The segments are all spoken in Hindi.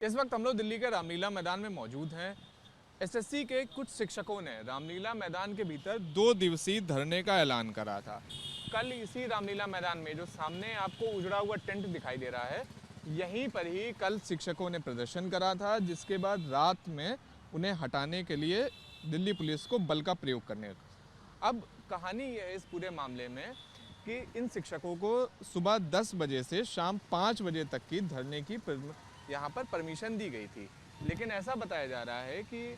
इस वक्त हम लोग दिल्ली के रामलीला मैदान में मौजूद हैं। एसएससी के कुछ शिक्षकों ने रामलीला मैदान के भीतर 2 दिवसीय धरने का ऐलान करा था। कल इसी रामलीला मैदान में जो सामने आपको उजड़ा हुआ टेंट दिखाई दे रहा है, यहीं पर ही कल शिक्षकों ने प्रदर्शन करा था, जिसके बाद रात में उन्हें हटाने के लिए दिल्ली पुलिस को बल का प्रयोग करने का। अब कहानी ये है इस पूरे मामले में कि इन शिक्षकों को सुबह 10 बजे से शाम 5 बजे तक की धरने की यहाँ पर परमिशन दी गई थी, लेकिन ऐसा बताया जा रहा है कि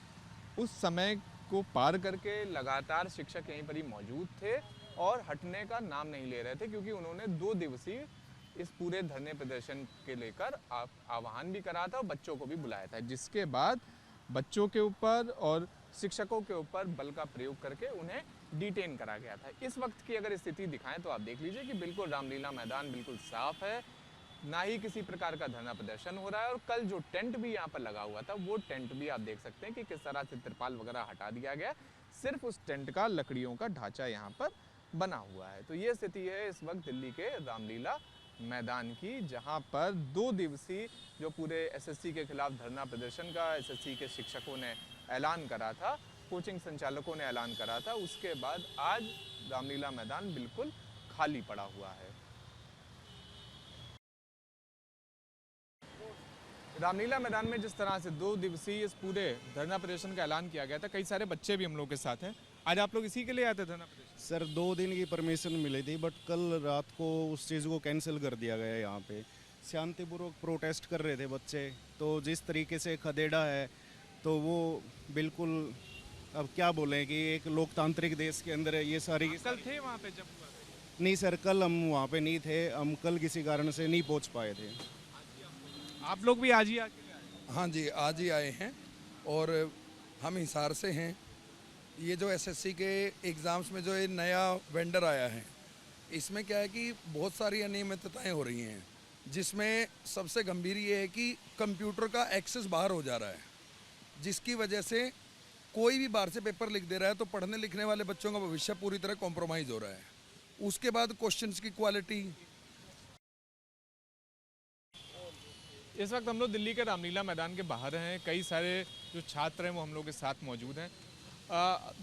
उस समय को पार करके लगातार शिक्षक यहीं पर ही मौजूद थे और हटने का नाम नहीं ले रहे थे, क्योंकि उन्होंने 2 दिवसीय इस पूरे धरने प्रदर्शन के लेकर आह्वान भी करा था और बच्चों को भी बुलाया था, जिसके बाद बच्चों के ऊपर और शिक्षकों के ऊपर बल का प्रयोग करके उन्हें डिटेन करा गया था। इस वक्त की अगर स्थिति दिखाएं तो आप देख लीजिए कि बिल्कुल रामलीला मैदान बिल्कुल साफ है, ना ही किसी प्रकार का धरना प्रदर्शन हो रहा है। और कल जो टेंट भी यहाँ पर लगा हुआ था, वो टेंट भी आप देख सकते हैं कि किस तरह से तिरपाल वगैरह हटा दिया गया, सिर्फ उस टेंट का लकड़ियों का ढांचा यहाँ पर बना हुआ है। तो ये स्थिति है इस वक्त दिल्ली के रामलीला मैदान की, जहाँ पर 2 दिवसीय जो पूरे एसएससी के खिलाफ धरना प्रदर्शन का एसएससी के शिक्षकों ने ऐलान करा था, कोचिंग संचालकों ने ऐलान करा था, उसके बाद आज रामलीला मैदान बिल्कुल खाली पड़ा हुआ है। रामलीला मैदान में जिस तरह से 2 दिवसीय इस पूरे धरना प्रदर्शन का ऐलान किया गया था, कई सारे बच्चे भी हम लोग के साथ हैं। आज आप लोग इसी के लिए आए थे धरना प्रदर्शन? सर 2 दिन की परमिशन मिली थी, बट कल रात को उस चीज़ को कैंसिल कर दिया गया। यहाँ पे शांतिपूर्वक प्रोटेस्ट कर रहे थे बच्चे, तो जिस तरीके से खदेड़ा है तो वो बिल्कुल, अब क्या बोलें कि एक लोकतांत्रिक देश के अंदर ये सारी कल थे वहाँ पे जब हुआ? नहीं सर, कल हम वहाँ पे नहीं थे, हम कल किसी कारण से नहीं पहुँच पाए थे। आप लोग भी आज ही आके आए? हाँ जी, आज ही आए हैं और हम हिसार से हैं। ये जो एसएससी के एग्ज़ाम्स में जो ये नया वेंडर आया है, इसमें क्या है कि बहुत सारी अनियमितताएं हो रही हैं, जिसमें सबसे गंभीर ये है कि कंप्यूटर का एक्सेस बाहर हो जा रहा है, जिसकी वजह से कोई भी बाहर से पेपर लिख दे रहा है, तो पढ़ने लिखने वाले बच्चों का भविष्य पूरी तरह कॉम्प्रोमाइज़ हो रहा है। उसके बाद क्वेश्चंस की क्वालिटी। इस वक्त हम लोग दिल्ली के रामलीला मैदान के बाहर हैं। कई सारे जो छात्र हैं वो हम लोग के साथ मौजूद हैं।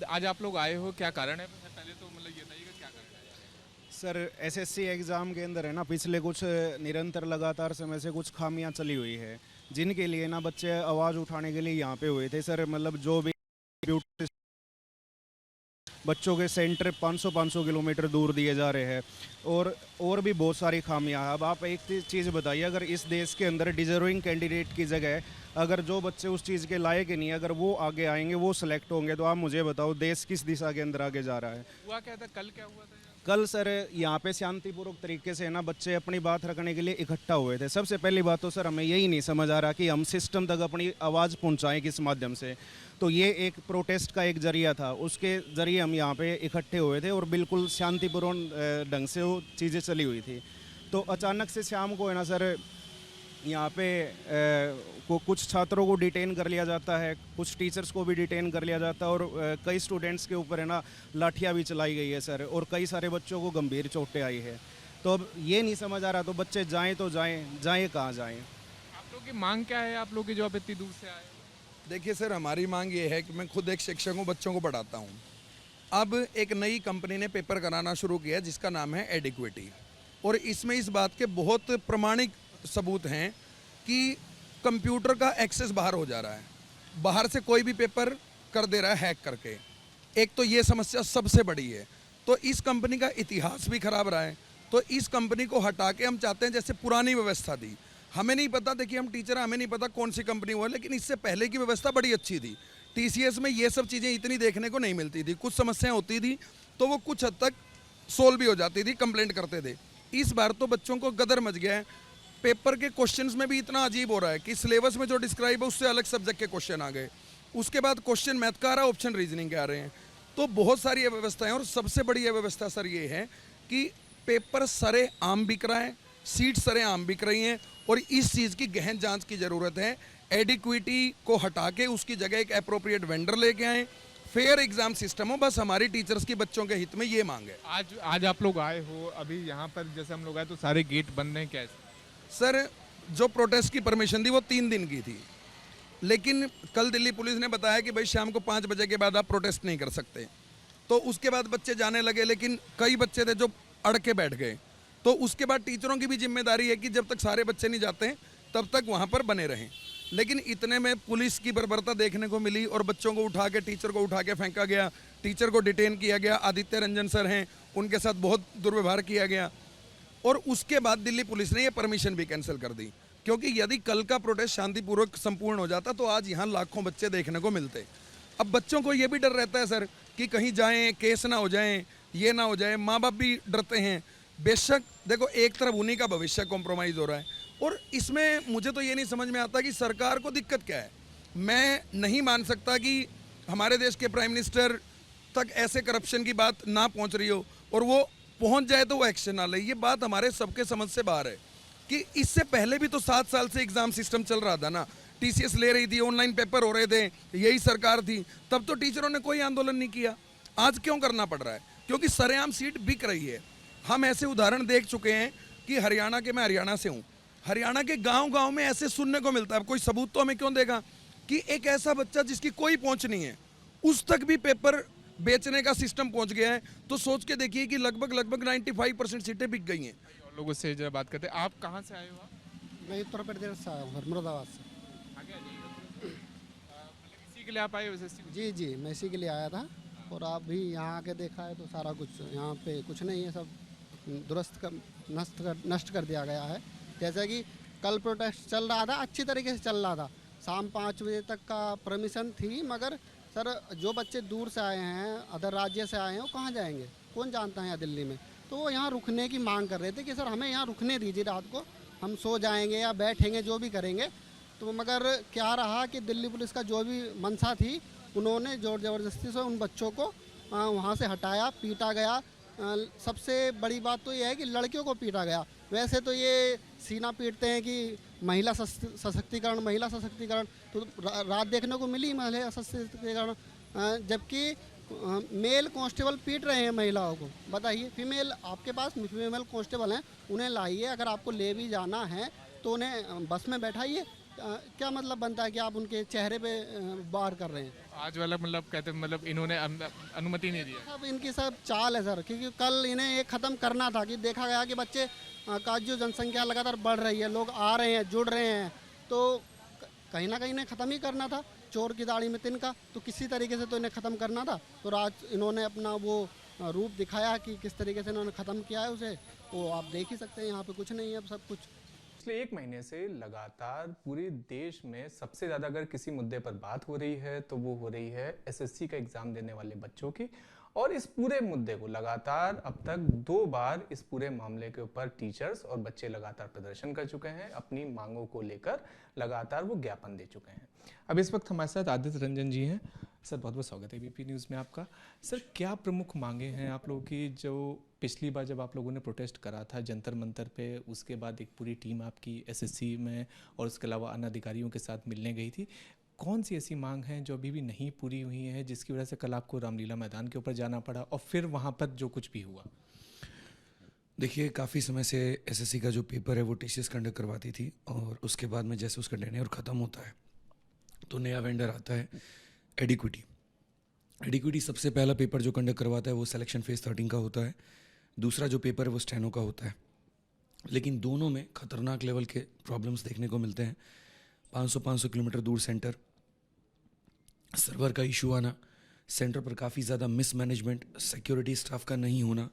आज आप लोग आए हो, क्या कारण है? पहले तो मतलब ये बताइएगा क्या कारण है? सर एसएससी एग्ज़ाम के अंदर है ना, पिछले कुछ निरंतर लगातार समय से कुछ खामियां चली हुई है, जिनके लिए ना बच्चे आवाज़ उठाने के लिए यहाँ पे हुए थे। सर मतलब जो भी बच्चों के सेंटर 500 किलोमीटर दूर दिए जा रहे हैं, और भी बहुत सारी खामियां हैं। अब आप एक चीज़ बताइए, अगर इस देश के अंदर डिजर्विंग कैंडिडेट की जगह अगर जो बच्चे उस चीज़ के लायक ही नहीं, अगर वो आगे आएंगे, वो सिलेक्ट होंगे, तो आप मुझे बताओ देश किस दिशा के अंदर आगे जा रहा है? हुआ क्या था कल? क्या हुआ था? कल सर यहाँ पे शांतिपूर्वक तरीके से ना बच्चे अपनी बात रखने के लिए इकट्ठा हुए थे। सबसे पहली बात तो सर हमें यही नहीं समझ आ रहा कि हम सिस्टम तक अपनी आवाज़ पहुँचाएँ किस माध्यम से। तो ये एक प्रोटेस्ट का एक जरिया था, उसके ज़रिए हम यहाँ पे इकट्ठे हुए थे और बिल्कुल शांतिपूर्ण ढंग से वो चीज़ें चली हुई थी। तो अचानक से शाम को है ना सर, यहाँ पे कुछ छात्रों को डिटेन कर लिया जाता है, कुछ टीचर्स को भी डिटेन कर लिया जाता है, और कई स्टूडेंट्स के ऊपर है ना लाठियाँ भी चलाई गई है सर, और कई सारे बच्चों को गंभीर चोटें आई है। तो अब ये नहीं समझ आ रहा, तो बच्चे जाएँ तो जाएँ कहाँ जाएँ? आप लोग की मांग क्या है, आप लोग की जो आप इतनी दूर से आए? देखिए सर, हमारी मांग ये है कि मैं खुद एक शिक्षक हूँ, बच्चों को पढ़ाता हूँ। अब एक नई कंपनी ने पेपर कराना शुरू किया जिसका नाम है एडिक्विटी, और इसमें इस बात के बहुत प्रमाणिक सबूत हैं कि कंप्यूटर का एक्सेस बाहर हो जा रहा है, बाहर से कोई भी पेपर कर दे रहा है हैक करके। एक तो ये समस्या सबसे बड़ी है। तो इस कंपनी का इतिहास भी खराब रहा है, तो इस कंपनी को हटा के हम चाहते हैं जैसे पुरानी व्यवस्था थी। हमें नहीं पता, देखिए हम टीचर, हमें नहीं पता कौन सी कंपनी हुआ, लेकिन इससे पहले की व्यवस्था बड़ी अच्छी थी। टीसीएस में ये सब चीज़ें इतनी देखने को नहीं मिलती थी। कुछ समस्याएं होती थी तो वो कुछ हद तक सोल्व भी हो जाती थी, कंप्लेंट करते थे। इस बार तो बच्चों को गदर मच गया है। पेपर के क्वेश्चंस में भी इतना अजीब हो रहा है कि सिलेबस में जो डिस्क्राइब है उससे अलग सब्जेक्ट के क्वेश्चन आ गए। उसके बाद क्वेश्चन मैथ का आ रहा है, ऑप्शन रीजनिंग के आ रहे हैं। तो बहुत सारी व्यवस्थाएं, और सबसे बड़ी व्यवस्था सर ये है कि पेपर सरे आम बिक रहा है, सीट सरे आम बिक रही हैं, और इस चीज़ की गहन जांच की ज़रूरत है। एडिक्विटी को हटा के उसकी जगह एक एप्रोप्रिएट वेंडर लेके आएँ, फेयर एग्जाम सिस्टम हो। बस हमारी टीचर्स की बच्चों के हित में ये मांग है। आज आप लोग आए हो, अभी यहाँ पर जैसे हम लोग आए तो सारे गेट बंद हैं, कैसे? सर जो प्रोटेस्ट की परमिशन थी वो 3 दिन की थी, लेकिन कल दिल्ली पुलिस ने बताया कि भाई शाम को 5 बजे के बाद आप प्रोटेस्ट नहीं कर सकते। तो उसके बाद बच्चे जाने लगे, लेकिन कई बच्चे थे जो अड़ के बैठ गए। तो उसके बाद टीचरों की भी जिम्मेदारी है कि जब तक सारे बच्चे नहीं जाते हैं तब तक वहाँ पर बने रहें। लेकिन इतने में पुलिस की बर्बरता देखने को मिली और बच्चों को उठा के, टीचर को उठा के फेंका गया, टीचर को डिटेन किया गया। आदित्य रंजन सर हैं, उनके साथ बहुत दुर्व्यवहार किया गया। और उसके बाद दिल्ली पुलिस ने ये परमिशन भी कैंसिल कर दी, क्योंकि यदि कल का प्रोटेस्ट शांतिपूर्वक संपूर्ण हो जाता तो आज यहाँ लाखों बच्चे देखने को मिलते। अब बच्चों को ये भी डर रहता है सर कि कहीं जाएं, केस ना हो जाएं, ये ना हो जाए। माँ बाप भी डरते हैं। बेशक देखो, एक तरफ उन्हीं का भविष्य कॉम्प्रोमाइज़ हो रहा है, और इसमें मुझे तो ये नहीं समझ में आता कि सरकार को दिक्कत क्या है। मैं नहीं मान सकता कि हमारे देश के प्राइम मिनिस्टर तक ऐसे करप्शन की बात ना पहुंच रही हो, और वो पहुंच जाए तो वो एक्शन ना ले। ये बात हमारे सबके समझ से बाहर है कि इससे पहले भी तो 7 साल से एग्जाम सिस्टम चल रहा था ना। टीसीएस ले रही थी, ऑनलाइन पेपर हो रहे थे, यही सरकार थी, तब तो टीचरों ने कोई आंदोलन नहीं किया। आज क्यों करना पड़ रहा है? क्योंकि सरेआम सीट बिक रही है। हम ऐसे उदाहरण देख चुके हैं कि हरियाणा के, मैं हरियाणा से हूँ, हरियाणा के गांव-गांव में ऐसे सुनने को मिलता है। अब कोई सबूत तो हमें क्यों देगा कि एक ऐसा बच्चा जिसकी कोई पहुंच नहीं है उस तक भी पेपर बेचने का सिस्टम पहुंच गया है। तो सोच के देखिए कि लगभग 95% सीटें बिक गई हैं। और लोगों से जरा बात करते हैं। आप कहाँ से आए हो? आप मैं उत्तर प्रदेश से आया हूँ, मुरादाबाद से। आगे आ जाइए। मतलब इसी के लिए आप आए हो एसएससी? जी जी, मैं इसी के लिए आया था। और आप भी यहाँ आके देखा है तो सारा कुछ यहाँ पे कुछ नहीं है, सब नष्ट कर दिया गया है। जैसे कि कल प्रोटेस्ट चल रहा था, अच्छी तरीके से चल रहा था, शाम 5 बजे तक का परमिशन थी। मगर सर, जो बच्चे दूर से आए हैं, अदर राज्य से आए हैं, वो कहाँ जाएंगे? कौन जानता है यहाँ दिल्ली में? तो वो यहाँ रुकने की मांग कर रहे थे कि सर हमें यहाँ रुकने दीजिए, रात को हम सो जाएंगे या बैठेंगे, जो भी करेंगे। तो मगर क्या रहा कि दिल्ली पुलिस का जो भी मंशा थी, उन्होंने जोर ज़बरदस्ती से उन बच्चों को वहाँ से हटाया, पीटा गया। सबसे बड़ी बात तो ये है कि लड़कियों को पीटा गया। वैसे तो ये सीना पीटते हैं कि महिला सशक्तिकरण, तो रात देखने को मिली महिला सशक्तिकरण, जबकि मेल कांस्टेबल पीट रहे हैं महिलाओं को। बताइए, फीमेल आपके पास फीमेल कांस्टेबल हैं, उन्हें लाइए। अगर आपको ले भी जाना है तो उन्हें बस में बैठाइए। क्या मतलब बनता है कि आप उनके चेहरे पे वार कर रहे हैं? आज वाला मतलब कहते मतलब इन्होंने अनुमति नहीं दिया। सब इनकी सब चाल है सर, क्योंकि कल इन्हें ये ख़त्म करना था कि देखा गया कि बच्चे का जो जनसंख्या लगातार बढ़ रही है, लोग आ रहे हैं, जुड़ रहे हैं, तो कहीं ना कहीं इन्हें ख़त्म ही करना था। चोर की दाढ़ी में तिनका, तो किसी तरीके से तो इन्हें ख़त्म करना था। तो आज इन्होंने अपना वो रूप दिखाया कि किस तरीके से इन्होंने ख़त्म किया है उसे, वो आप देख ही सकते हैं। यहाँ पे कुछ नहीं है, अब सब कुछ। पिछले 1 महीने से लगातार पूरे देश में सबसे ज़्यादा अगर किसी मुद्दे पर बात हो रही है तो वो हो रही है एसएससी का एग्ज़ाम देने वाले बच्चों की। और इस पूरे मुद्दे को लगातार अब तक 2 बार इस पूरे मामले के ऊपर टीचर्स और बच्चे लगातार प्रदर्शन कर चुके हैं। अपनी मांगों को लेकर लगातार वो ज्ञापन दे चुके हैं। अब इस वक्त हमारे साथ आदित्य रंजन जी हैं। सर, बहुत बहुत स्वागत है एबीपी न्यूज़ में आपका। सर, क्या प्रमुख मांगे हैं आप लोगों की? जो पिछली बार जब आप लोगों ने प्रोटेस्ट करा था जंतर मंतर पे, उसके बाद एक पूरी टीम आपकी एसएससी में और उसके अलावा अन्य अधिकारियों के साथ मिलने गई थी, कौन सी ऐसी मांग है जो अभी भी नहीं पूरी हुई है, जिसकी वजह से कल आपको रामलीला मैदान के ऊपर जाना पड़ा और फिर वहाँ पर जो कुछ भी हुआ? देखिए, काफ़ी समय से एसएससी का जो पेपर है वो टीसीएस कंडक्ट करवाती थी, और उसके बाद में जैसे उसका टेन्योर ख़त्म होता है तो नया वेंडर आता है एडिक्विटी सबसे पहला पेपर जो कंडक्ट करवाता है वो सिलेक्शन फेज़ 13 का होता है। दूसरा जो पेपर है वो स्टेनो का होता है। लेकिन दोनों में ख़तरनाक लेवल के प्रॉब्लम्स देखने को मिलते हैं। 500 किलोमीटर दूर सेंटर, सर्वर का इशू आना, सेंटर पर काफ़ी ज़्यादा मिसमैनेजमेंट, सिक्योरिटी स्टाफ का नहीं होना,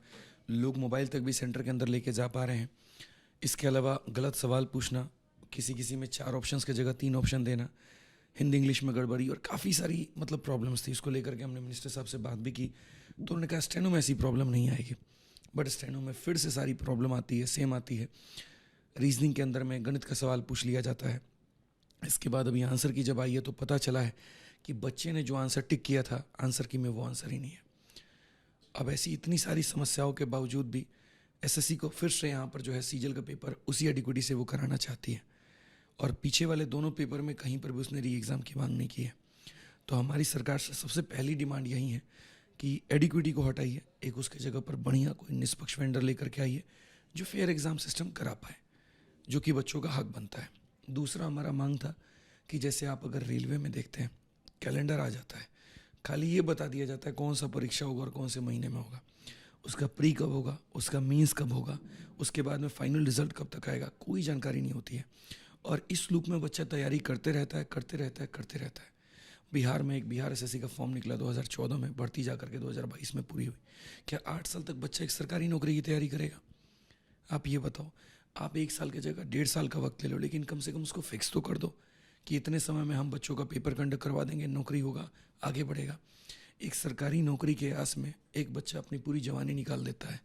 लोग मोबाइल तक भी सेंटर के अंदर लेके जा पा रहे हैं। इसके अलावा गलत सवाल पूछना, किसी में 4 ऑप्शंस की जगह 3 ऑप्शन देना, हिंदी इंग्लिश में गड़बड़ी, और काफ़ी सारी मतलब प्रॉब्लम्स थी। इसको लेकर के हमने मिनिस्टर साहब से बात भी की, तो उन्होंने कहा स्टेनो में ऐसी प्रॉब्लम नहीं आएगी। बट स्टेनो में फिर से सारी प्रॉब्लम आती है, सेम आती है। रीजनिंग के अंदर में गणित का सवाल पूछ लिया जाता है। इसके बाद अभी आंसर की जब आई है तो पता चला है कि बच्चे ने जो आंसर टिक किया था आंसर की में वो आंसर ही नहीं है। अब ऐसी इतनी सारी समस्याओं के बावजूद भी एसएससी को फिर से यहाँ पर जो है सीजल का पेपर उसी एडिक्विटी से वो कराना चाहती है, और पीछे वाले दोनों पेपर में कहीं पर भी उसने री एग्ज़ाम की मांग नहीं की है। तो हमारी सरकार से सबसे पहली डिमांड यही है कि एडिक्विटी को हटाइए, एक उसके जगह पर बढ़िया कोई निष्पक्ष वेंडर लेकर के आइए जो फेयर एग्ज़ाम सिस्टम करा पाए। जो कि बच्चों का हक बनता है। दूसरा हमारा मांग था कि जैसे आप अगर रेलवे में देखते हैं कैलेंडर आ जाता है, खाली ये बता दिया जाता है कौन सा परीक्षा होगा और कौन से महीने में होगा, उसका प्री कब होगा, उसका मीन्स कब होगा, उसके बाद में फाइनल रिजल्ट कब तक आएगा, कोई जानकारी नहीं होती है। और इस लूप में बच्चा तैयारी करते रहता है। बिहार में एक बिहार एसएससी का फॉर्म निकला 2014 में, भर्ती जा करके 2022 में पूरी हुई। क्या 8 साल तक बच्चा एक सरकारी नौकरी की तैयारी करेगा? आप ये बताओ। आप 1 साल की जगह 1.5 साल का वक्त ले लो, लेकिन कम से कम उसको फिक्स तो कर दो कि इतने समय में हम बच्चों का पेपर कंडक्ट करवा देंगे, नौकरी होगा, आगे बढ़ेगा। एक सरकारी नौकरी के आस में एक बच्चा अपनी पूरी जवानी निकाल देता है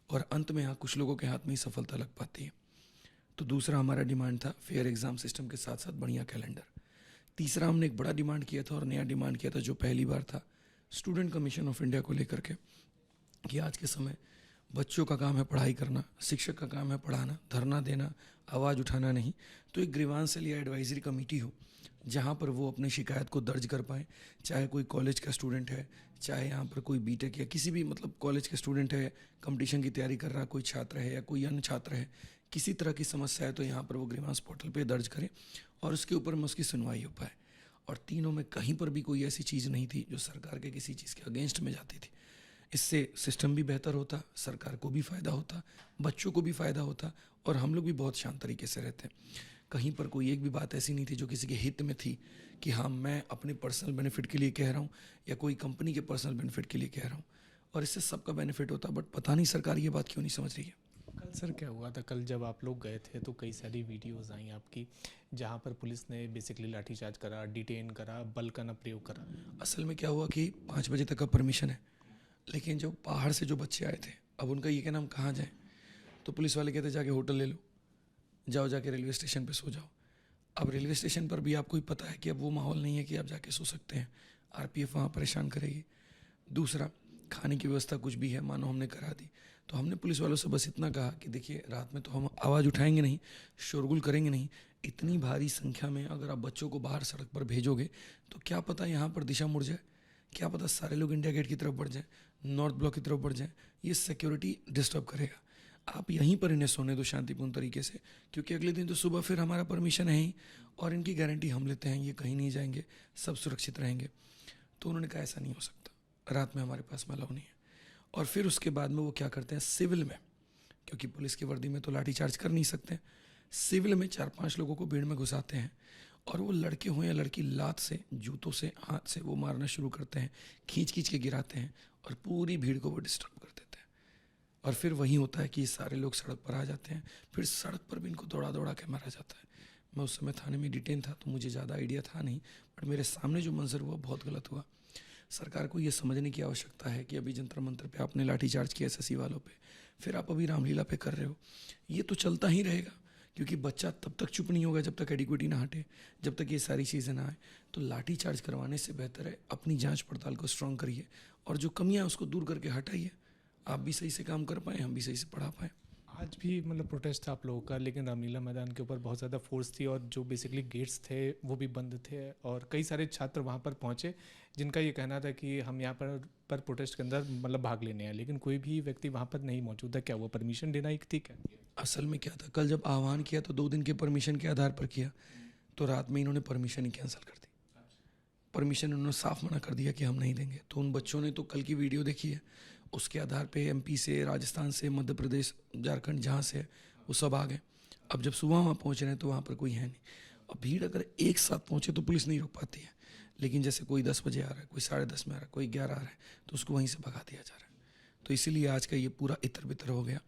और अंत में यहाँ कुछ लोगों के हाथ में ही सफलता लग पाती है। तो दूसरा हमारा डिमांड था फेयर एग्जाम सिस्टम के साथ साथ बढ़िया कैलेंडर। तीसरा हमने एक बड़ा डिमांड किया था और नया डिमांड किया था जो पहली बार था, स्टूडेंट कमीशन ऑफ इंडिया को लेकर के, कि आज के समय बच्चों का काम है पढ़ाई करना, शिक्षक का काम है पढ़ाना, धरना देना, आवाज़ उठाना नहीं। तो एक ग्रीवांसल या एडवाइजरी कमेटी हो जहाँ पर वो अपनी शिकायत को दर्ज कर पाएँ, चाहे कोई कॉलेज का स्टूडेंट है, चाहे यहाँ पर कोई बीटेक या किसी भी मतलब कॉलेज का स्टूडेंट है, कंपटीशन की तैयारी कर रहा कोई छात्र है या कोई अन्य छात्र है, किसी तरह की समस्या है तो यहाँ पर वो ग्रीवांस पोर्टल पे दर्ज करें और उसके ऊपर में उसकी सुनवाई हो पाए। और तीनों में कहीं पर भी कोई ऐसी चीज़ नहीं थी जो सरकार के किसी चीज़ के अगेंस्ट में जाती थी। इससे सिस्टम भी बेहतर होता, सरकार को भी फ़ायदा होता, बच्चों को भी फ़ायदा होता और हम लोग भी बहुत शांत तरीके से रहते हैं। कहीं पर कोई एक भी बात ऐसी नहीं थी जो किसी के हित में थी कि हाँ मैं अपने पर्सनल बेनिफिट के लिए कह रहा हूँ या कोई कंपनी के पर्सनल बेनिफिट के लिए कह रहा हूँ, और इससे सबका बेनिफिट होता। बट पता नहीं सरकार ये बात क्यों नहीं समझ रही है। कल सर क्या हुआ था, कल जब आप लोग गए थे तो कई सारी वीडियोस आई आपकी जहाँ पर पुलिस ने बेसिकली लाठीचार्ज करा, डिटेन करा, बल का न प्रयोग करा। असल में क्या हुआ कि 5 बजे तक का परमिशन है, लेकिन जब बाहर से जो बच्चे आए थे, अब उनका ये कहना हम कहाँ जाएं, तो पुलिस वाले कहते जाके होटल ले लो, जाओ जाके रेलवे स्टेशन पे सो जाओ। अब रेलवे स्टेशन पर भी आपको ही पता है कि अब वो माहौल नहीं है कि आप जाके सो सकते हैं, आरपीएफ वहाँ परेशान करेगी। दूसरा, खाने की व्यवस्था कुछ भी है मानो हमने करा दी, तो हमने पुलिस वालों से बस इतना कहा कि देखिए रात में तो हम आवाज़ उठाएंगे नहीं, शोरगुल करेंगे नहीं, इतनी भारी संख्या में अगर आप बच्चों को बाहर सड़क पर भेजोगे तो क्या पता यहाँ पर दिशा मुड़ जाए, क्या पता सारे लोग इंडिया गेट की तरफ बढ़ जाएं, नॉर्थ ब्लॉक की तरफ बढ़ जाएं, ये सिक्योरिटी डिस्टर्ब करेगा। आप यहीं पर इन्हें सोने दो शांतिपूर्ण तरीके से, क्योंकि अगले दिन तो सुबह फिर हमारा परमिशन है ही और इनकी गारंटी हम लेते हैं, ये कहीं नहीं जाएंगे, सब सुरक्षित रहेंगे। तो उन्होंने कहा ऐसा नहीं हो सकता, रात में हमारे पास अलाउ नहीं है। और फिर उसके बाद में वो क्या करते हैं, सिविल में, क्योंकि पुलिस की वर्दी में तो लाठीचार्ज कर नहीं सकते, सिविल में 4-5 लोगों को भीड़ में घुसाते हैं और वो लड़के हों या लड़की लात से, जूतों से, हाथ से वो मारना शुरू करते हैं, खींच खींच के गिराते हैं और पूरी भीड़ को वो डिस्टर्ब कर देते हैं। और फिर वही होता है कि सारे लोग सड़क पर आ जाते हैं, फिर सड़क पर भी इनको दौड़ा दौड़ा के मारा जाता है। मैं उस समय थाने में डिटेन था तो मुझे ज़्यादा आइडिया था नहीं, बट मेरे सामने जो मंजर हुआ बहुत गलत हुआ। सरकार को ये समझने की आवश्यकता है कि अभी जंतर मंतर पे आपने लाठीचार्ज किया एसएससी वालों पे, फिर आप अभी रामलीला पे कर रहे हो, ये तो चलता ही रहेगा, क्योंकि बच्चा तब तक चुप नहीं होगा जब तक एडिक्विटी ना हटे, जब तक ये सारी चीज़ें ना आए। तो लाठीचार्ज करवाने से बेहतर है अपनी जांच पड़ताल को स्ट्रॉन्ग करिए और जो कमियां उसको दूर करके हटाइए, आप भी सही से काम कर पाएँ, हम भी सही से पढ़ा पाएँ। आज भी मतलब प्रोटेस्ट था आप लोगों का, लेकिन रामलीला मैदान के ऊपर बहुत ज़्यादा फोर्स थी और जो बेसिकली गेट्स थे वो भी बंद थे और कई सारे छात्र वहाँ पर पहुँचे जिनका ये कहना था कि हम यहाँ पर प्रोटेस्ट के अंदर मतलब भाग लेने हैं, लेकिन कोई भी व्यक्ति वहाँ पर नहीं मौजूद था। क्या वो परमिशन देना ही थी क्या? असल में क्या था, कल जब आह्वान किया तो 2 दिन के परमिशन के आधार पर किया, तो रात में इन्होंने परमिशन ही कैंसिल कर दी। परमिशन उन्होंने साफ मना कर दिया कि हम नहीं देंगे। तो उन बच्चों ने तो कल की वीडियो देखी है, उसके आधार पे एमपी से, राजस्थान से, मध्य प्रदेश, झारखंड, जहाँ से वो सब आ गए। अब जब सुबह वहाँ पहुँच रहे हैं तो वहाँ पर कोई है नहीं। और भीड़ अगर एक साथ पहुँचे तो पुलिस नहीं रोक पाती है, लेकिन जैसे कोई 10 बजे आ रहा है, कोई 10:30 में आ रहा है, कोई 11 आ रहा है, तो उसको वहीं से भगा दिया जा रहा है। तो इसीलिए आज का ये पूरा इतर बितर हो गया।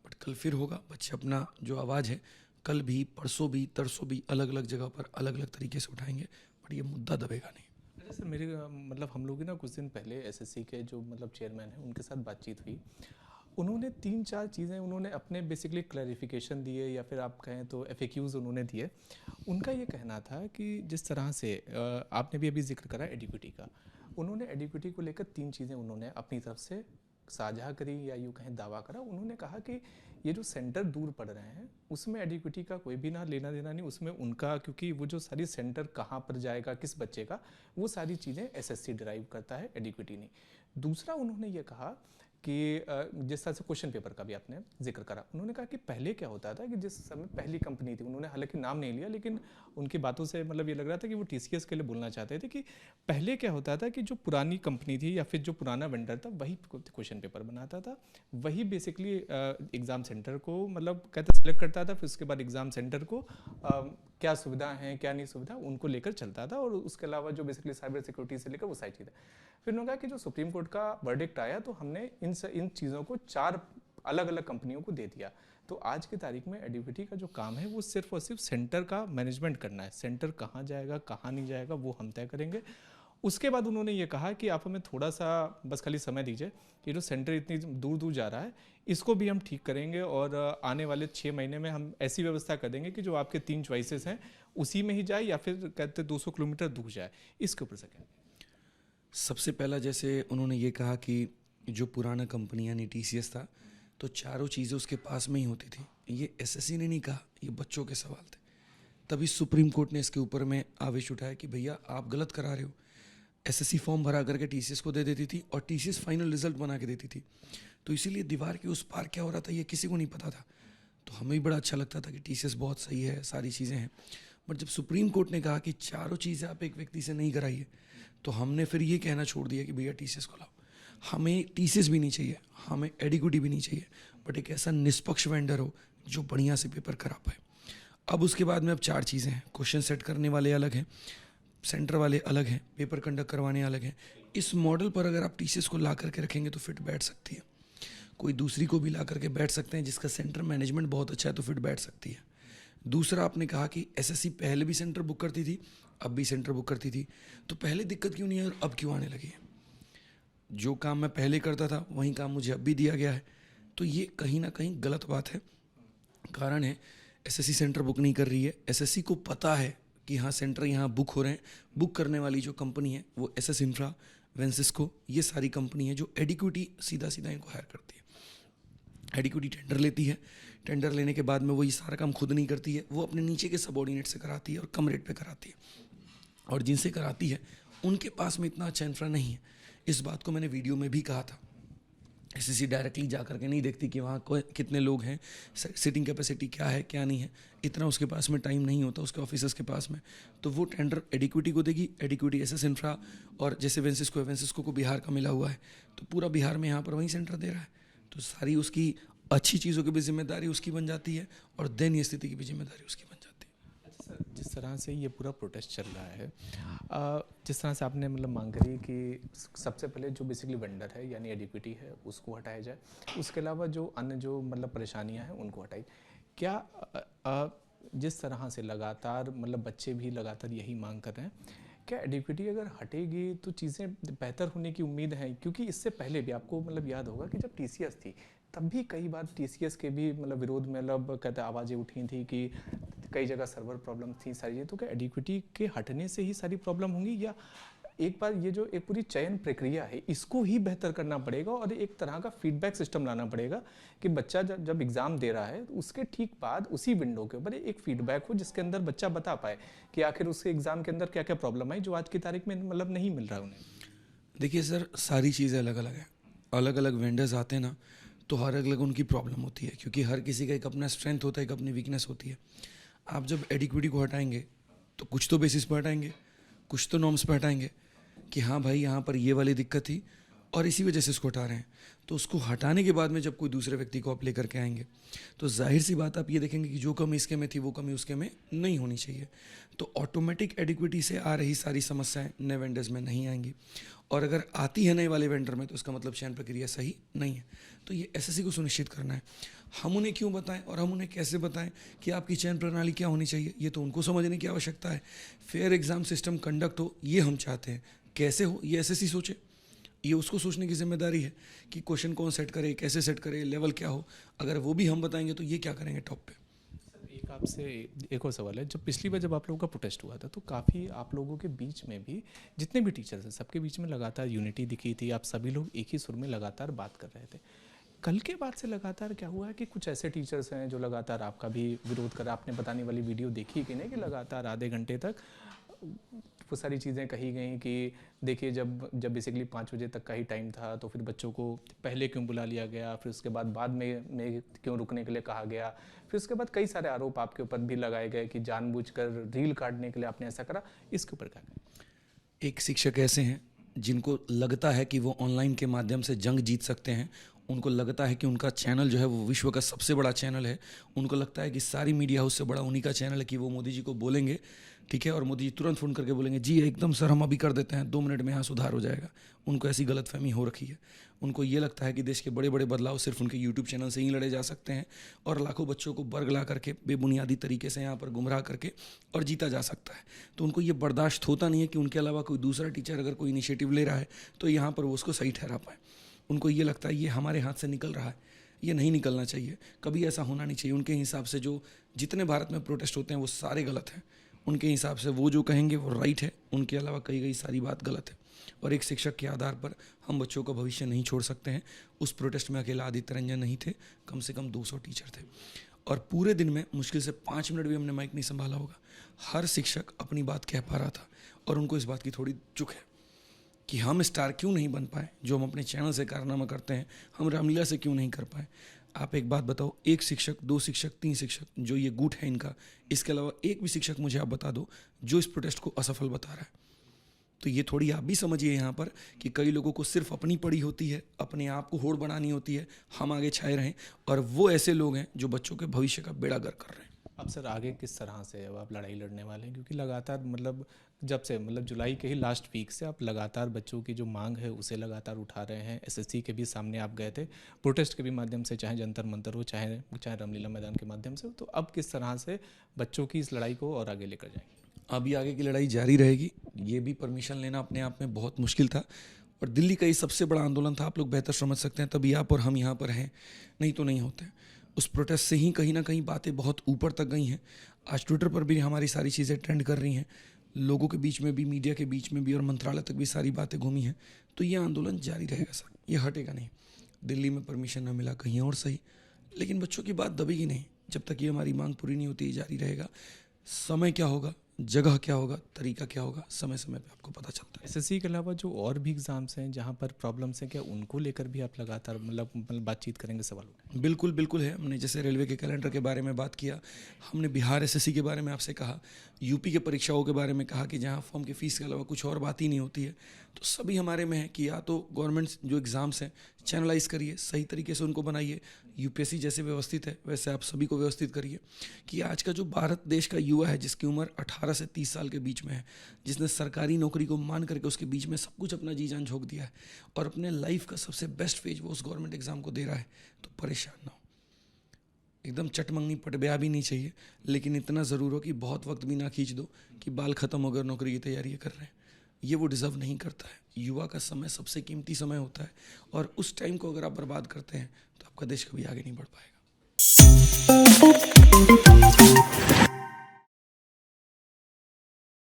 बट कल फिर होगा, बच्चे अपना जो आवाज़ है कल भी, परसों भी, तरसों भी अलग अलग जगह पर अलग अलग तरीके से उठाएंगे, बट ये मुद्दा दबेगा नहीं। अच्छा सर, मेरे मतलब हम लोग ना कुछ दिन पहले एसएससी के जो मतलब चेयरमैन हैं उनके साथ बातचीत हुई, उन्होंने 3-4 चीज़ें उन्होंने अपने बेसिकली क्लैरिफिकेशन दिए या फिर आप कहें तो FAQs उन्होंने दिए। उनका ये कहना था कि जिस तरह से आपने भी अभी जिक्र करा एडिक्विटी का, उन्होंने एडिक्विटी को लेकर 3 चीज़ें उन्होंने अपनी तरफ से साझा करी या यूँ कहें दावा करा। उन्होंने कहा कि ये जो सेंटर दूर पड़ रहे हैं उसमें एडिक्विटी का कोई भी ना लेना देना नहीं, उसमें उनका, क्योंकि वो जो सारी सेंटर कहाँ पर जाएगा, किस बच्चे का, वो सारी चीज़ें SSC ड्राइव करता है, एडिक्विटी नहीं। दूसरा उन्होंने ये कहा कि जिस तरह से क्वेश्चन पेपर का भी आपने जिक्र करा, उन्होंने कहा कि पहले क्या होता था कि जिस समय पहली कंपनी थी, उन्होंने हालांकि नाम नहीं लिया लेकिन उनकी बातों से मतलब ये लग रहा था कि वो TCS के लिए बोलना चाहते थे कि पहले क्या होता था कि जो पुरानी कंपनी थी या फिर जो पुराना वेंडर था वही क्वेश्चन पेपर बनाता था, वही बेसिकली एग्ज़ाम सेंटर को मतलब कहते सेलेक्ट करता था, फिर उसके बाद एग्ज़ाम सेंटर को क्या सुविधा हैं क्या नहीं सुविधा उनको लेकर चलता था, और उसके अलावा जो बेसिकली साइबर सिक्योरिटी से लेकर वो सारी चीज़ें। फिर उन्होंने कहा कि जो सुप्रीम कोर्ट का वर्डिक्ट आया तो हमने इन चीज़ों को 4 अलग अलग कंपनियों को दे दिया। तो आज की तारीख में एडिक्विटी का जो काम है वो सिर्फ और सिर्फ सेंटर का मैनेजमेंट करना है, सेंटर कहाँ जाएगा कहाँ नहीं जाएगा वो हम तय करेंगे। उसके बाद उन्होंने ये कहा कि आप हमें थोड़ा सा बस खाली समय दीजिए, ये जो सेंटर इतनी दूर दूर जा रहा है इसको भी हम ठीक करेंगे, और आने वाले 6 महीने में हम ऐसी व्यवस्था कर देंगे कि जो आपके 3 चॉइसेस हैं उसी में ही जाए या फिर कहते 200 किलोमीटर दूर जाए। इसके ऊपर से क्या? सबसे पहला जैसे उन्होंने ये कहा कि जो पुराना कंपनी यानी TCS था तो चारों चीज़ें उसके पास में ही होती थी। ये SSC ने नहीं कहा, ये बच्चों के सवाल थे। तभी सुप्रीम कोर्ट ने इसके ऊपर में आवेश उठाया कि भैया आप गलत करा रहे हो। SSC फॉर्म भरा करके TCS को दे देती थी और TCS फाइनल रिजल्ट बना के देती थी, तो इसीलिए दीवार के उस पार क्या हो रहा था ये किसी को नहीं पता था। तो हमें भी बड़ा अच्छा लगता था कि TCS बहुत सही है, सारी चीज़ें हैं। बट जब सुप्रीम कोर्ट ने कहा कि चारों चीज़ें आप एक व्यक्ति से नहीं कराइए, तो हमने फिर ये कहना छोड़ दिया कि भैया TCS को लाओ। हमें TCS भी नहीं चाहिए, हमें एडिक्विटी भी नहीं चाहिए, बट एक ऐसा निष्पक्ष वेंडर हो जो बढ़िया से पेपर करा पाए। अब उसके बाद में अब 4 चीज़ें हैं, क्वेश्चन सेट करने वाले अलग हैं, सेंटर वाले अलग हैं, पेपर कंडक्ट करवाने अलग हैं। इस मॉडल पर अगर आप TCS को ला करके रखेंगे तो फिट बैठ सकती है। कोई दूसरी को भी ला करके बैठ सकते हैं जिसका सेंटर मैनेजमेंट बहुत अच्छा है तो फिट बैठ सकती है। दूसरा आपने कहा कि SSC पहले भी सेंटर बुक करती थी, अब भी सेंटर बुक करती थी, तो पहले दिक्कत क्यों नहीं है और अब क्यों आने लगी है? जो काम मैं पहले करता था वही काम मुझे अब भी दिया गया है, तो ये कहीं ना कहीं गलत बात है। कारण है SSC सेंटर बुक नहीं कर रही है। SSC को पता है कि हाँ सेंटर यहाँ बुक हो रहे हैं। बुक करने वाली जो कंपनी है वो SS इंफ्रा, वेंसिस्को, ये सारी कंपनी है जो एडिक्विटी सीधा सीधा इनको हायर करती है। एडिक्विटी टेंडर लेती है, टेंडर लेने के बाद में वो ये सारा काम खुद नहीं करती है, वो अपने नीचे के सबऑर्डिनेट से कराती है और कम रेट पे कराती है, और जिनसे कराती है उनके पास में इतना अच्छा इंफ्रा नहीं है। इस बात को मैंने वीडियो में भी कहा था। SSC डायरेक्टली जा करके नहीं देखती कि वहाँ कितने लोग हैं, सिटिंग कैपेसिटी क्या है क्या नहीं है, इतना उसके पास में टाइम नहीं होता उसके ऑफिसर्स के पास में। तो वो टेंडर एडिक्विटी को देगी, एडिक्विटी SS इंफ्रा, और जैसे वेंसिस्को है, वेंसिस्को को बिहार का मिला हुआ है तो पूरा बिहार में यहाँ पर वही सेंटर दे रहा है, तो सारी उसकी अच्छी चीज़ों की भी जिम्मेदारी उसकी बन जाती है और देन ये स्थिति की भी जिम्मेदारी उसकी बन जाती है। अच्छा सर, जिस तरह से ये पूरा प्रोटेस्ट चल रहा है, जिस तरह से आपने मतलब मांग करी कि सबसे पहले जो बेसिकली वेंडर है यानी एडिक्विटी है उसको हटाया जाए, उसके अलावा जो अन्य जो मतलब परेशानियां हैं उनको हटाई। क्या जिस तरह से लगातार मतलब बच्चे भी लगातार यही मांग कर रहे हैं, क्या एडिक्विटी अगर हटेगी तो चीज़ें बेहतर होने की उम्मीद है? क्योंकि इससे पहले भी आपको मतलब याद होगा कि जब TCS थी तब भी कई बार TCS के भी मतलब विरोध में मतलब कहते आवाज़ें उठी थी कि कई जगह सर्वर प्रॉब्लम थी सारी चीज़ें। तो क्या एडिक्विटी के हटने से ही सारी प्रॉब्लम होंगी, या एक बार ये जो एक पूरी चयन प्रक्रिया है इसको ही बेहतर करना पड़ेगा और एक तरह का फीडबैक सिस्टम लाना पड़ेगा कि बच्चा जब एग्ज़ाम दे रहा है तो उसके ठीक बाद उसी विंडो के ऊपर एक फीडबैक हो जिसके अंदर बच्चा बता पाए कि आखिर उसके एग्ज़ाम के अंदर क्या क्या प्रॉब्लम आई जो आज की तारीख में मतलब नहीं मिल रहा है उन्हें? देखिए सर, सारी चीज़ें अलग अलग हैं, अलग अलग वेंडर्स आते हैं ना तो हर अलग उनकी प्रॉब्लम होती है, क्योंकि हर किसी का एक अपना स्ट्रेंथ होता है, एक अपनी वीकनेस होती है। आप जब एडिक्विटी को हटाएंगे तो कुछ तो बेसिस पर हटाएंगे, कुछ तो नॉर्म्स पर हटाएंगे कि हाँ भाई यहाँ पर ये वाली दिक्कत थी और इसी वजह से इसको हटा रहे हैं। तो उसको हटाने के बाद में जब कोई दूसरे व्यक्ति को आप लेकर के आएंगे तो जाहिर सी बात आप ये देखेंगे कि जो कमी इसके में थी वो कमी उसके में नहीं होनी चाहिए। तो ऑटोमेटिक एडिक्विटी से आ रही सारी समस्याएं नए वेंडर्स में नहीं आएंगी, और अगर आती है नए वाले वेंडर में तो इसका मतलब चयन प्रक्रिया सही नहीं है। तो ये SSC को सुनिश्चित करना है। हम उन्हें क्यों बताएं और हम उन्हें कैसे बताएं कि आपकी चयन प्रणाली क्या होनी चाहिए, ये तो उनको समझने की आवश्यकता है। फेयर एग्जाम सिस्टम कंडक्ट हो ये हम चाहते हैं, कैसे हो ये SSC सोचे, ये उसको सोचने की जिम्मेदारी है कि क्वेश्चन कौन सेट करे, कैसे सेट करे, लेवल क्या हो। अगर वो भी हम बताएंगे तो ये क्या करेंगे टॉप पे। एक आपसे एक और सवाल है, जब पिछली बार जब आप लोगों का प्रोटेस्ट हुआ था तो काफ़ी आप लोगों के बीच में भी जितने भी टीचर्स हैं सबके बीच में लगातार यूनिटी दिखी थी, आप सभी लोग एक ही सुर में लगातार बात कर रहे थे। कल के बाद से लगातार क्या हुआ है कि कुछ ऐसे टीचर्स हैं जो लगातार आपका भी विरोध कर, आपने बताने वाली वीडियो देखी कि नहीं कि लगातार आधे घंटे तक वो सारी चीज़ें कही गई कि देखिए जब बेसिकली 5 बजे तक का ही टाइम था तो फिर बच्चों को पहले क्यों बुला लिया गया, फिर उसके बाद में क्यों रुकने के लिए कहा गया, फिर उसके बाद कई सारे आरोप आपके ऊपर भी लगाए गए कि जानबूझकर रील काटने के लिए आपने ऐसा करा। इसके ऊपर क्या कहें? एक शिक्षक ऐसे हैं जिनको लगता है कि वो ऑनलाइन के माध्यम से जंग जीत सकते हैं, उनको लगता है कि उनका चैनल जो है वो विश्व का सबसे बड़ा चैनल है, उनको लगता है कि सारी मीडिया हाउस से बड़ा उन्हीं का चैनल है कि वो मोदी जी को बोलेंगे, ठीक है, और मोदी जी तुरंत फ़ोन करके बोलेंगे जी एकदम सर हम अभी कर देते हैं, 2 मिनट में यहाँ सुधार हो जाएगा। उनको ऐसी गलतफहमी हो रखी है। उनको ये लगता है कि देश के बड़े बड़े बदलाव सिर्फ उनके यूट्यूब चैनल से ही लड़े जा सकते हैं और लाखों बच्चों को बरगला करके बेबुनियादी तरीके से यहाँ पर गुमराह करके और जीता जा सकता है। तो उनको ये बर्दाश्त होता नहीं है कि उनके अलावा कोई दूसरा टीचर अगर कोई इनिशिएटिव ले रहा है तो यहाँ पर वो उसको सही ठहरा पाए। उनको ये लगता है ये हमारे हाथ से निकल रहा है, ये नहीं निकलना चाहिए, कभी ऐसा होना नहीं चाहिए। उनके हिसाब से जो जितने भारत में प्रोटेस्ट होते हैं वो सारे गलत हैं। उनके हिसाब से वो जो कहेंगे वो राइट है, उनके अलावा कही गई सारी बात गलत है। और एक शिक्षक के आधार पर हम बच्चों का भविष्य नहीं छोड़ सकते हैं। उस प्रोटेस्ट में अकेला आदित्य रंजन नहीं थे, कम से कम 200 टीचर थे और पूरे दिन में मुश्किल से 5 मिनट भी हमने माइक नहीं संभाला होगा। हर शिक्षक अपनी बात कह पा रहा था और उनको इस बात की थोड़ी चुक है कि हम स्टार क्यों नहीं बन पाए, जो हम अपने चैनल से कारनामा करते हैं, हम रामलीला से क्यों नहीं कर पाए। आप एक बात बताओ, 1 शिक्षक, 2 शिक्षक, 3 शिक्षक जो ये गुट है इनका, इसके अलावा एक भी शिक्षक मुझे आप बता दो जो इस प्रोटेस्ट को असफल बता रहा है। तो ये थोड़ी आप भी समझिए यहाँ पर कि कई लोगों को सिर्फ अपनी पड़ी होती है, अपने आप को होड़ बनानी होती है, हम आगे छाए रहें, और वो ऐसे लोग हैं जो बच्चों के भविष्य का बेड़ा गर्क कर रहे हैं। अब सर आगे किस तरह से अब आप लड़ाई लड़ने वाले हैं, क्योंकि लगातार जब से जुलाई के ही लास्ट वीक से आप लगातार बच्चों की जो मांग है उसे लगातार उठा रहे हैं। एसएससी के भी सामने आप गए थे प्रोटेस्ट के भी माध्यम से, चाहे जंतर मंतर हो, चाहे रामलीला मैदान के माध्यम से हो। तो अब किस तरह से बच्चों की इस लड़ाई को और आगे लेकर जाएंगे? अभी आगे की लड़ाई जारी रहेगी। ये भी परमिशन लेना अपने आप में बहुत मुश्किल था और दिल्ली का ये सबसे बड़ा आंदोलन था। आप लोग बेहतर समझ सकते हैं, तभी आप और हम यहाँ पर हैं, नहीं तो नहीं होते। उस प्रोटेस्ट से ही कहीं ना कहीं बातें बहुत ऊपर तक गई हैं। आज ट्विटर पर भी हमारी सारी चीज़ें ट्रेंड कर रही हैं, लोगों के बीच में भी, मीडिया के बीच में भी, और मंत्रालय तक भी सारी बातें घूमी हैं। तो ये आंदोलन जारी रहेगा सर, ये हटेगा नहीं। दिल्ली में परमिशन ना मिला कहीं और सही, लेकिन बच्चों की बात दबेगी नहीं। जब तक ये हमारी मांग पूरी नहीं होती, ये जारी रहेगा। समय क्या होगा, जगह क्या होगा, तरीका क्या होगा, समय समय पे आपको पता चलता है। एसएससी के अलावा जो और भी एग्जाम्स हैं जहाँ पर प्रॉब्लम्स हैं, क्या उनको लेकर भी आप लगातार बातचीत करेंगे, सवाल उठाएंगे? बिल्कुल बिल्कुल है। हमने जैसे रेलवे के कैलेंडर के बारे में बात किया, हमने बिहार एसएससी के बारे में आपसे कहा, यूपी के परीक्षाओं के बारे में कहा कि जहाँ फॉर्म की फ़ीस के अलावा कुछ और बात ही नहीं होती है। तो सभी हमारे में है कि या तो गवर्नमेंट जो एग्ज़ाम्स हैं चैनलाइज करिए, सही तरीके से उनको बनाइए। यूपीएससी जैसे व्यवस्थित है वैसे आप सभी को व्यवस्थित करिए कि आज का जो भारत देश का युवा है, जिसकी उम्र 18 से 30 साल के बीच में है, जिसने सरकारी नौकरी को मान करके उसके बीच में सब कुछ अपना जी जान झोंक दिया है और अपने लाइफ का सबसे बेस्ट फेज वो उस गवर्नमेंट एग्ज़ाम को दे रहा है, तो परेशान ना हो। एकदम चटमंगनी पटब्या भी नहीं चाहिए, लेकिन इतना ज़रूर हो कि बहुत वक्त भी ना खींच दो कि बाल ख़त्म हो गए, नौकरी की तैयारी कर रहे हैं। ये वो डिज़र्व नहीं करता है। युवा का समय सबसे कीमती समय होता है और उस टाइम को अगर आप बर्बाद करते हैं तो आपका देश कभी आगे नहीं बढ़ पाएगा।